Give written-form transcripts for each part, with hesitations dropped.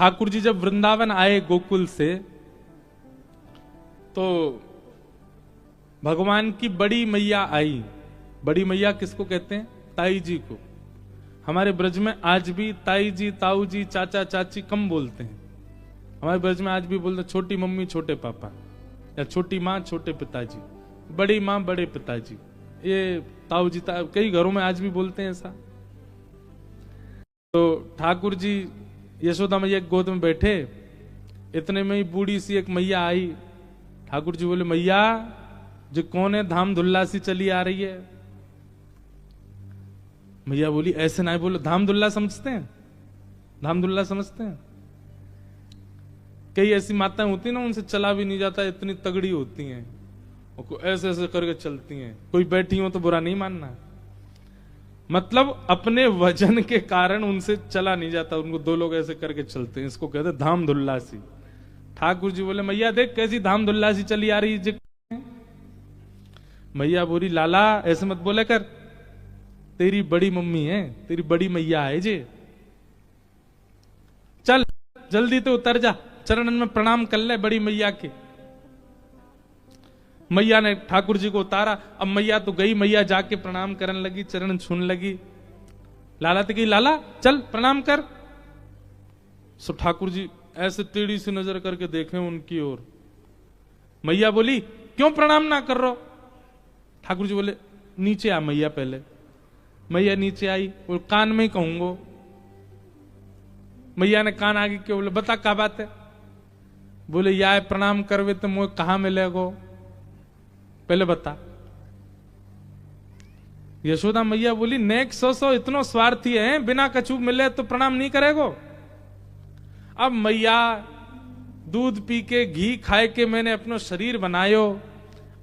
ठाकुर जी जब वृंदावन आए गोकुल से, तो भगवान की बड़ी मैया आई। बड़ी मैया किसको कहते हैं? ताई जी को। हमारे ब्रज में आज भी ताई जी, ताऊ जी, चाचा चाची कम बोलते हैं। हमारे ब्रज में आज भी बोलते छोटी मम्मी छोटे पापा, या छोटी माँ छोटे पिताजी, बड़ी माँ बड़े पिताजी, ये ताऊ जी कई घरों में आज भी बोलते हैं ऐसा। तो ठाकुर जी यशोदा मैया की गोद में बैठे, इतने में ही बूढ़ी सी एक मैया आई। ठाकुर जी बोले, मैया जो कौन है, धाम धुल्ला सी चली आ रही है। मैया बोली, ऐसे ना बोलो, धाम धुल्ला समझते हैं? धाम धुल्ला समझते हैं? कई ऐसी माताएं होती हैं ना, उनसे चला भी नहीं जाता, इतनी तगड़ी होती हैं, और ऐसे ऐसे करके चलती हैं। कोई बैठी हो तो बुरा नहीं मानना, मतलब अपने वजन के कारण उनसे चला नहीं जाता, उनको दो लोग ऐसे करके चलते हैं, इसको कहते हैं धाम धुल्ला सी। ठाकुर जी बोले, मैया देख कैसी धाम धुल्ला सी चली आ रही है। मैया बोली, लाला ऐसे मत बोले कर, तेरी बड़ी मम्मी है, तेरी बड़ी मैया है जे, चल जल्दी तो उतर जा, चरणन में प्रणाम कर ले बड़ी मैया के। मैया ने ठाकुर जी को उतारा। अब मैया तो गई, मैया जाके प्रणाम करने लगी, चरण छूने लगी। लाला तो कही, लाला चल प्रणाम कर। सो ठाकुर जी ऐसे टेढ़ी सी नजर करके देखे उनकी ओर। मैया बोली, क्यों प्रणाम ना कर रहे? ठाकुर जी बोले, नीचे आ मैया पहले। मैया नीचे आई, बोल कान में ही कहूंगो। मैया ने कान आगे क्यों? बोले, बता क्या बात है? बोले, या प्रणाम करवे तो मुझे कहां मिलेगो, पहले बता। यशोदा मैया बोली, नेक सो इतनो स्वार्थी है, बिना कछु मिले तो प्रणाम नहीं करेगो। अब मैया दूध पी के घी खाए के मैंने अपनो शरीर बनायो,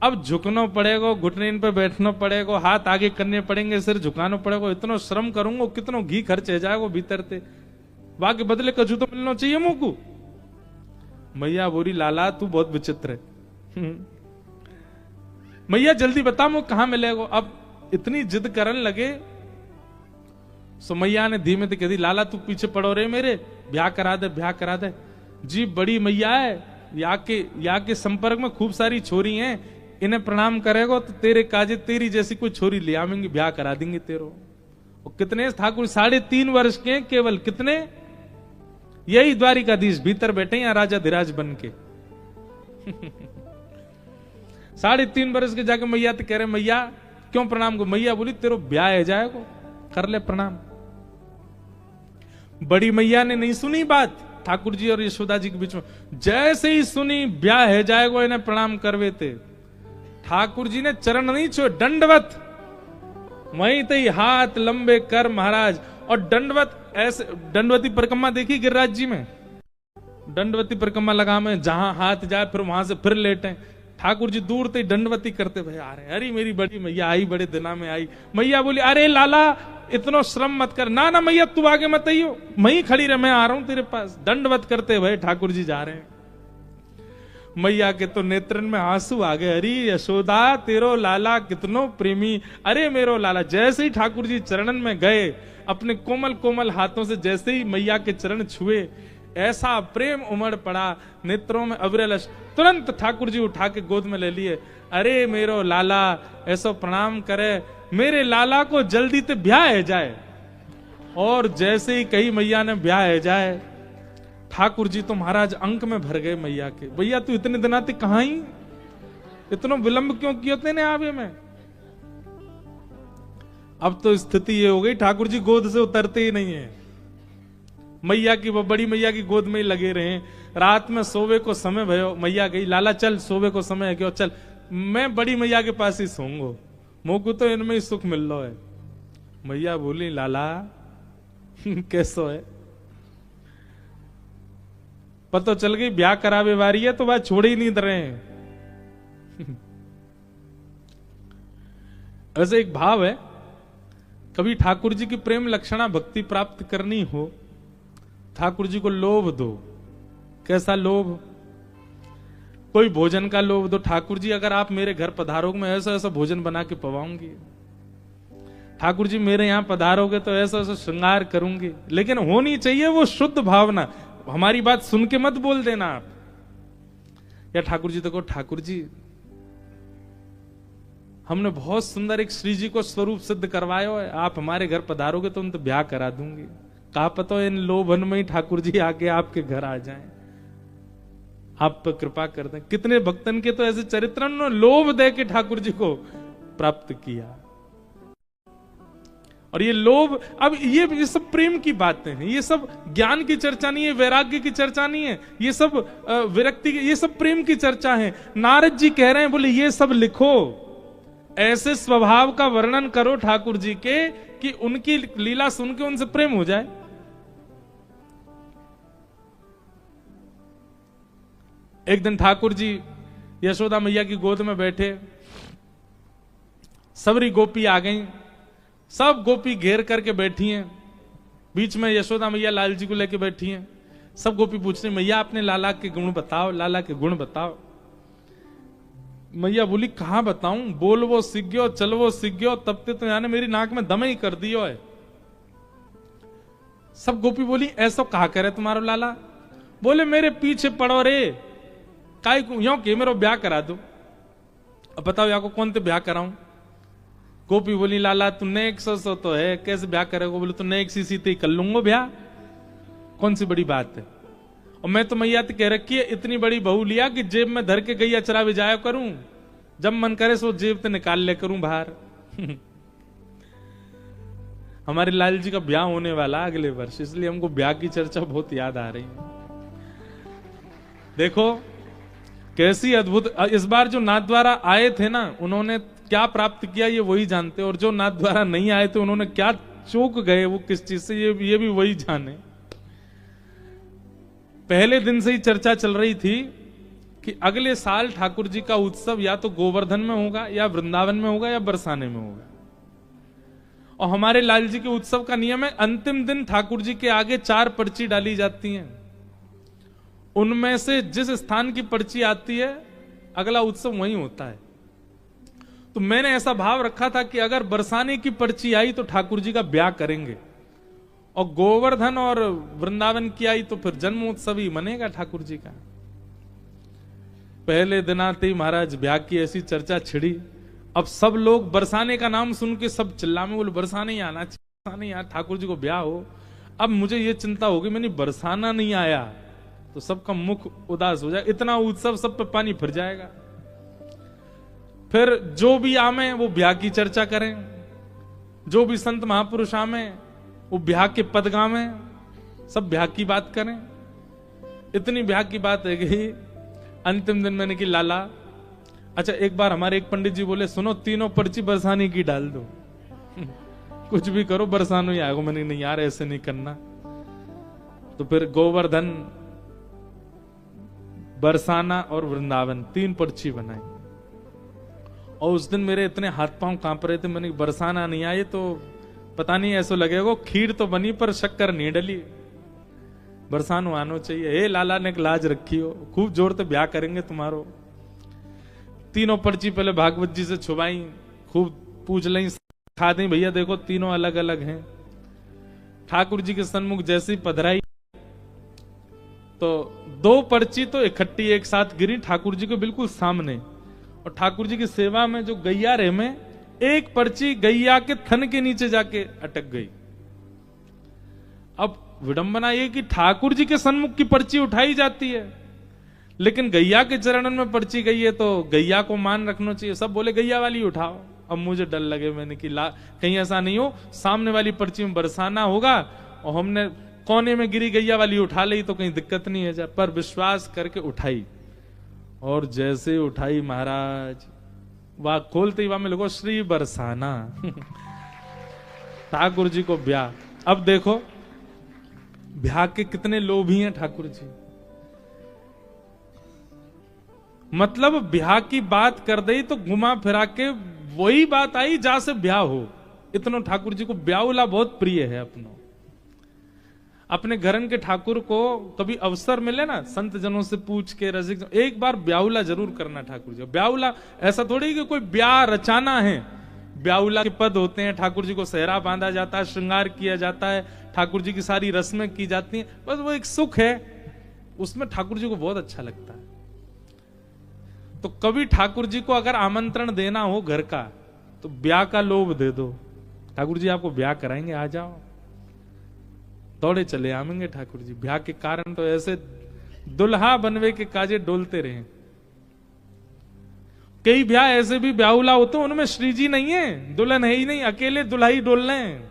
अब झुकना पड़ेगा, घुटने पे बैठना पड़ेगा, हाथ आगे करने पड़ेंगे, सिर झुकाना पड़ेगा, इतना श्रम करूंगा, कितना घी खर्च हो जाएगा भीतर से, बाकी बदले कछु तो मिलना चाहिए मुझको। मैया बोली, लाला तू बहुत विचित्र है। मैया जल्दी बता मुझे कहां मिलेगा। अब इतनी जिद करने लगे, सो मैया ने धीमे से कह दी, लाला तू पीछे पड़ो रे मेरे, ब्याह करा दे, ब्याह करा दे। जी बड़ी मैया है, या के संपर्क में खूब सारी छोरी हैं, इन्हें प्रणाम करेगा तो तेरे काजे तेरी जैसी कोई छोरी ले आवेंगे, ब्याह करा देंगे तेरो। और कितने ठाकुर 3.5 वर्ष के केवल, कितने, यही द्वारिकाधीश भीतर बैठे हैं राजा धीराज बन के। 3.5 वर्ष के जाके मैया तो कह रहे, मैया क्यों प्रणाम को? मैया बोली, तेरो ब्याह है जाएगा, कर ले प्रणाम। बड़ी मैया ने नहीं सुनी बात ठाकुर जी और यशोदा जी के बीच में, जैसे ही सुनी ब्याह है जाएगा, इन्हें प्रणाम करवे थे। ठाकुर जी ने चरण नहीं छोड़, दंडवत वहीं तई हाथ लंबे कर महाराज। और दंडवत ऐसे, दंडवती परिक्रमा देखी गिरिराज जी में, दंडवती परिक्रमा लगा में जहां हाथ जाए फिर वहां से फिर लेटे। ठाकुर जी दूर से दंडवती करते भाई आ रहे, अरे मेरी बड़ी मैया आई, बड़े दिना में आई। मैया बोली, अरे लाला इतना श्रम मत कर। ना ना मैया तू आगे मत आइयो, मैं ही खड़ी रह, मैं आ रहा हूं तेरे पास। दंडवत करते भाई ठाकुर जी जा रहे हैं। मैया के तो नेत्रन में आंसू आ गए, अरे यशोदा तेरो लाला कितनो प्रेमी, अरे मेरो लाला। जैसे ही ठाकुर जी चरणन में गए, अपने कोमल कोमल हाथों से जैसे ही मैया के चरण छुए, ऐसा प्रेम उमड़ पड़ा नेत्रों में अविरल। तुरंत ठाकुर जी उठा के गोद में ले लिए, अरे मेरो लाला ऐसा प्रणाम करे, मेरे लाला को जल्दी से ब्याह है जाए। और जैसे ही कही मैया ने ब्याह है जाए, ठाकुर जी तो महाराज अंक में भर गए मैया के। भैया तू इतने दिन आते कहां ही, इतना विलंब क्यों किया तेने आवे में? अब तो स्थिति ये हो गई, ठाकुर जी गोद से उतरते ही नहीं है, मैया की, वो बड़ी मैया की गोद में ही लगे रहे। रात में सोवे को समय भयो, मैया गई, लाला चल सोवे को समय है, क्यों चल, मैं बड़ी मैया के पास ही सोऊंगो, मोको तो इनमें ही सुख मिल रहा है। मैया बोली, लाला कैसो है? पता चल गई ब्याह करावे वारी है तो बात छोड़ ही नहीं रहे हैं। ऐसे एक भाव है, कभी ठाकुर जी की प्रेम लक्षणा भक्ति प्राप्त करनी हो, ठाकुर जी को लोभ दो। कैसा लोभ? कोई भोजन का लोभ दो, ठाकुर जी अगर आप मेरे घर पधारोगे मैं ऐसा ऐसा भोजन बना के पवाऊंगी, ठाकुर जी मेरे यहां पधारोगे तो ऐसा ऐसा श्रृंगार करूंगी। लेकिन होनी चाहिए वो शुद्ध भावना, हमारी बात सुन के मत बोल देना आप, या ठाकुर जी देखो ठाकुर जी हमने बहुत सुंदर एक श्री जी को स्वरूप सिद्ध करवाया है, आप हमारे घर पधारोगे तो हम तो ब्याह करा दूंगी। कहा पता इन लोभन में ही ठाकुर जी आके आपके घर आ जाएं, आप पर कृपा कर दें। कितने भक्तन के तो ऐसे चरित्र उन्होंने लोभ दे के ठाकुर जी को प्राप्त किया। और ये लोभ, अब ये सब प्रेम की बातें हैं, ये सब ज्ञान की चर्चा नहीं है, वैराग्य की चर्चा नहीं है, ये सब विरक्ति की, ये सब प्रेम की चर्चा है। नारद जी कह रहे हैं बोले ये सब लिखो, ऐसे स्वभाव का वर्णन करो ठाकुर जी के कि उनकी लीला सुन के उनसे प्रेम हो जाए। एक दिन ठाकुर जी यशोदा मैया की गोद में बैठे, सबरी गोपी आ गई, सब गोपी घेर करके बैठी हैं, बीच में यशोदा मैया लाल जी को लेके बैठी हैं। सब गोपी पूछ रही मैया अपने लाला के गुण बताओ, लाला के गुण बताओ। मैया बोली कहां बताऊं, बोल वो सीख गयो, चल वो सीख गयो, तब ते तो यानी मेरी नाक में दम ही कर दियो है। सब गोपी बोली ऐसा कहा करे तुम्हारो लाला। बोले मेरे पीछे पड़ो रे, काई यो के मेरो ब्याह करा दो। अब बताओ या को कौन ते ब्याह कराऊं। गोपी बोली लाला तू नेक सो तो है, कैसे ब्याह करेगा। बोले तू नेक सी ते कर लूंगा ब्याह, कौन सी बड़ी बात है। और मैं तो मैया कह रखी है इतनी बड़ी बहू लिया कि जेब में धर के गैया चरा भी जाया करूं, जब मन करे सो जेब से निकाल ले करूं बाहर। हमारे लाल जी का ब्याह होने वाला अगले वर्ष, इसलिए हमको ब्याह की चर्चा बहुत याद आ रही है। देखो कैसी अद्भुत, इस बार जो नाथ द्वारा आए थे ना, उन्होंने क्या प्राप्त किया ये वही जानते, और जो नाथ द्वारा नहीं आए थे उन्होंने क्या चूक गए वो किस चीज से, ये भी वही जाने। पहले दिन से ही चर्चा चल रही थी कि अगले साल ठाकुर जी का उत्सव या तो गोवर्धन में होगा, या वृंदावन में होगा, या बरसाने में होगा। और हमारे लाल जी के उत्सव का नियम है अंतिम दिन ठाकुर जी के आगे 4 पर्ची डाली जाती हैं, उनमें से जिस स्थान की पर्ची आती है अगला उत्सव वहीं होता है। तो मैंने ऐसा भाव रखा था कि अगर बरसाने की पर्ची आई तो ठाकुर जी का ब्याह करेंगे, और गोवर्धन और वृंदावन की आई तो फिर जन्मोत्सव ही मनेगा ठाकुर जी का। पहले दिन आते ही महाराज ब्याह की ऐसी चर्चा छिड़ी। अब सब लोग बरसाने का नाम सुन के सब चिल्ला में बोले बरसाने ही आना चाहिए, बरसाने ही ठाकुर जी को ब्याह हो। अब मुझे ये चिंता होगी मैंने बरसाना नहीं आया तो सबका मुख उदास हो जाए, इतना उत्सव सब पे पानी फिर जाएगा। फिर जो भी आमे वो ब्याह की चर्चा करें, जो भी संत महापुरुष आमे वो ब्याह के पद गावे, सब ब्याह की बात करें। इतनी ब्याह की बात है गई। अंतिम दिन मैंने कि लाला अच्छा एक बार हमारे एक पंडित जी बोले सुनो तीनों पर्ची बरसाने की डाल दो। कुछ भी करो बरसानो ही आएगा। मैंने नहीं यार ऐसे नहीं करना। तो फिर गोवर्धन, बरसाना और वृंदावन 3 पर्ची बनाई। और उस दिन मेरे इतने हाथ पांव कांप रहे थे, मैंने बरसाना नहीं आए तो पता नहीं ऐसा लगेगा खीर तो बनी पर शक्कर नहीं डली, बरसानो आनो चाहिए। हे लाला ने लाज रखी हो, खूब जोर से ब्याह करेंगे तुम्हारो। तीनों पर्ची पहले भागवत जी से छुपाई, खूब पूछ ली, खा दी भैया देखो तीनों अलग अलग हैं। ठाकुर जी के सन्मुख जैसे ही पधराई तो 2 पर्ची तो इकट्ठी एक साथ गिरी ठाकुर जी के बिल्कुल सामने। और ठाकुर जी की सेवा में जो गैया रहे में एक पर्ची गैया के थन के नीचे जाके अटक गई। अब विडंबना ये कि ठाकुर जी के सन्मुख की पर्ची उठाई जाती है, लेकिन गैया के चरणन में पर्ची गई है तो गैया को मान रखना चाहिए। सब बोले गैया वाली उठाओ। अब मुझे डर लगे, मैंने कि कहीं ऐसा नहीं हो सामने वाली पर्ची में बरसाना होगा और हमने कोने में गिरी गैया वाली उठा ली तो कहीं दिक्कत नहीं है। पर विश्वास करके उठाई, और जैसे उठाई महाराज वहां खोलते ही वहां में लोगों श्री बरसाना। ठाकुर जी को ब्याह। अब देखो ब्याह के कितने लोभी हैं ठाकुर जी। मतलब ब्याह की बात कर दी तो घुमा फिरा के वही बात आई जहां से ब्याह हो। इतना ठाकुर जी को ब्याहुला बहुत प्रिय है। अपने घरन के ठाकुर को कभी अवसर मिले ना, संत जनों से पूछ के रसिक एक बार ब्याहुला जरूर करना ठाकुर जी। ब्याहुला ऐसा थोड़ी कि कोई ब्याह रचाना है। ब्याहुला के पद होते हैं, ठाकुर जी को सेहरा बांधा जाता है, श्रृंगार किया जाता है, ठाकुर जी की सारी रस्में की जाती हैं। बस वो एक सुख है, उसमें ठाकुर जी को बहुत अच्छा लगता है। तो कभी ठाकुर जी को अगर आमंत्रण देना हो घर का, तो ब्याह का लोभ दे दो, ठाकुर जी आपको ब्याह कराएंगे, आ जाओ। दौड़े चले आवेंगे ठाकुर जी। ब्याह के कारण तो ऐसे दुल्हा बनवे के काजे डोलते रहे। कई ब्याह ऐसे भी ब्याहुला होते हैं, उनमें श्री जी नहीं है, दुल्हन है ही नहीं, अकेले दुल्हा ही डोल रहे हैं,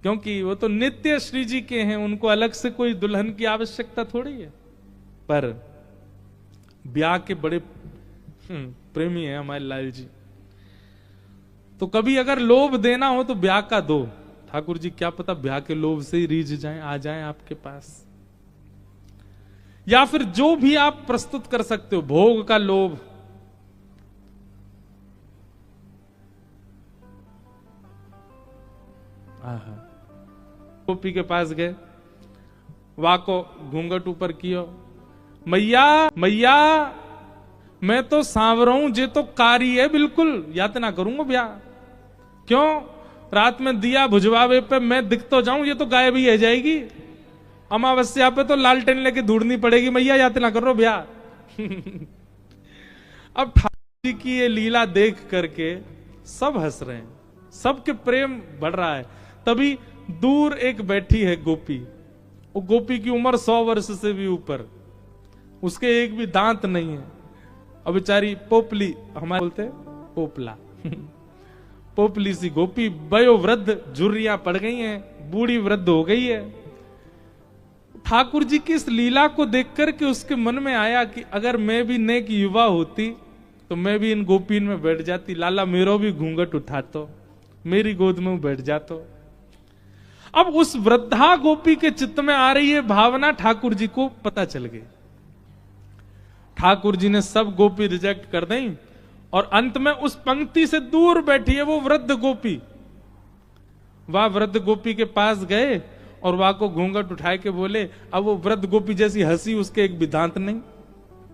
क्योंकि वो तो नित्य श्री जी के हैं, उनको अलग से कोई दुल्हन की आवश्यकता थोड़ी है। पर ब्याह के बड़े प्रेमी हैं हमारे लाल जी। तो कभी अगर लोभ देना हो तो ब्याह का दो, ठाकुर जी क्या पता ब्याह के लोभ से ही रीझ जाएं, आ जाएं आपके पास। या फिर जो भी आप प्रस्तुत कर सकते हो, भोग का लोभ, गोपी के पास गए, वाको घूंघट ऊपर कियो, मैया मैया मैं तो सांवरा हूं, जे तो कारी है बिल्कुल, यातना करूंगा ब्याह। क्यों? रात में दिया बुझवावे पे मैं दिख तो जाऊं, ये तो गायब ही रह जाएगी। अमावस्या पे तो लालटेन लेके ढूंढनी पड़ेगी, मैया यातना करो ब्याह। अब ठाकुर जी की ये लीला देख करके सब हंस रहे हैं, सबके प्रेम बढ़ रहा है। तभी दूर एक बैठी है गोपी, वो गोपी की उम्र 100 वर्ष से भी ऊपर, उसके एक भी दांत नहीं है, और बेचारी पोपली, हमारे बोलते पोपला, पोपली सी गोपी, वयोवृद्ध, झुर्रियां पड़ गई हैं, बूढ़ी वृद्ध हो गई है। ठाकुर जी की इस लीला को देख करके उसके मन में आया कि अगर मैं भी नेक युवा होती तो मैं भी इन गोपीन में बैठ जाती, लाला मेरो भी घूंघट उठातो, मेरी गोद में बैठ जातो। अब उस वृद्धा गोपी के चित्त में आ रही है भावना, ठाकुर जी को पता चल गई। ठाकुर जी ने सब गोपी रिजेक्ट कर दी, और अंत में उस पंक्ति से दूर बैठी है वो वृद्ध गोपी। वह वृद्ध गोपी के पास गए और वह को घूंघट उठाए के बोले। अब वो वृद्ध गोपी जैसी हंसी, उसके एक भी दांत नहीं,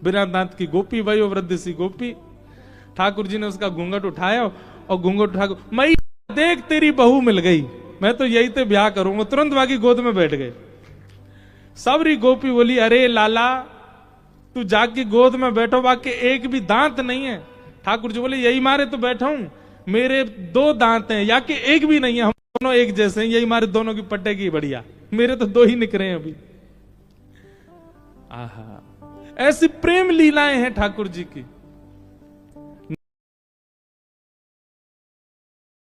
बिना दांत की गोपी, वही वो वृद्ध सी गोपी। ठाकुर जी ने उसका घूंघट उठाया और घूंघट उठा के, मैं देख तेरी बहू मिल गई, मैं तो यही तो ब्याह करूंगा। तुरंत वाकी गोद में बैठ गए। सबरी गोपी बोली, अरे लाला तू जाके गोद में बैठो, बाकी एक भी दांत नहीं है। ठाकुर जी बोले, यही मारे तो बैठा हूं, मेरे 2 दांत हैं, या कि एक भी नहीं है, हम दोनों एक जैसे हैं, यही मारे दोनों की पटेगी बढ़िया, मेरे तो 2 ही निकले हैं अभी। आहा, ऐसी प्रेम लीलाएं हैं ठाकुर जी की।